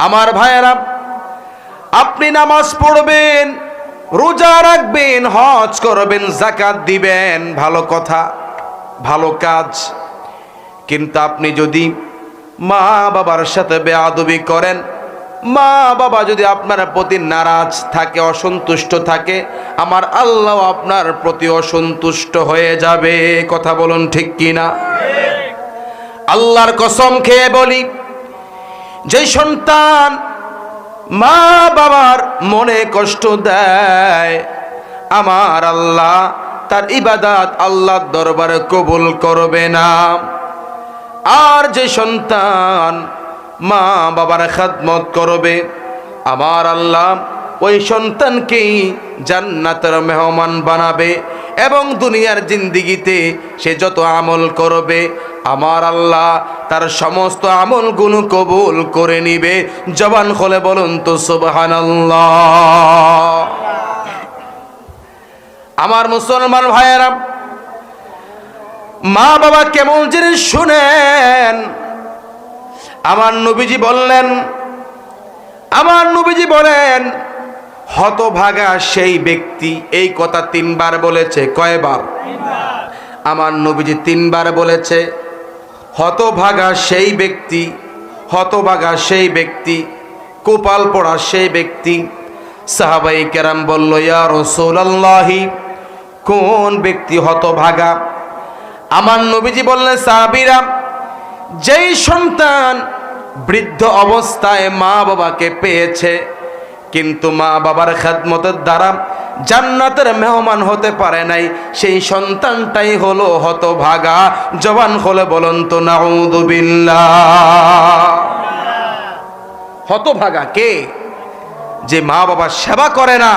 আমার ভাইয়েরা, আপনি নামাজ পড়বেন, রোজা রাখবেন, হজ করবেন, যাকাত দিবেন, ভালো কথা, ভালো কাজ। কিন্তু আপনি যদি মা বাবার সাথে বেয়াদবি করেন, মা বাবা যদি আপনার প্রতি নারাজ থাকে, অসন্তুষ্ট থাকে, আমার আল্লাহ আপনার প্রতি অসন্তুষ্ট হয়ে যাবে। কথা বলুন ঠিক কিনা? আল্লাহর কসম খেয়ে বলি, যে সন্তান মা বাবার মনে কষ্ট দেয়, আমার আল্লাহ তার ইবাদত আল্লাহর দরবারে কবুল করবে না। আর যে সন্তান মা বাবার খেদমত করবে, আমার আল্লাহ ওই সন্তানকেই জান্নাতের মেহমান বানাবে এবং দুনিয়ার জিন্দিগিতে সে যত আমল করবে, আমার আল্লাহ তার সমস্ত আমলগুলো কবুল করে নিবে। জবান খুলে বলুন তো সুবহানাল্লাহ। আমার মুসলমান ভাইয়েরা, মা বাবা কেমন জিনিস শুনেন। আমার নবীজি বলেন, হতভাগা সেই ব্যক্তি, এই কথা 3 বার বলেছে। কয়বার? আমার নবীজি 3 বার বলেছে, হতভাগা সেই ব্যক্তি, হতভাগা সেই ব্যক্তি, কপাল পড়া সেই ব্যক্তি। সাহাবাই কেরাম বলল, ইয়া রাসূলুল্লাহি, কোন ব্যক্তি হতভাগা? আমার নবীজি বললেন, সাহাবীরা, যেই সন্তান বৃদ্ধ অবস্থায় মা বাবাকে পেয়েছে কিন্তু মা বাবার খেদমতের দ্বারা জান্নাতের মেহমান হতে পারে নাই, সেই সন্তানটাই হলো হতভাগা। জবান খুলে বলুন তো নাউযুবিল্লাহ। হতভাগা কে? যে মা বাবার সেবা করে না,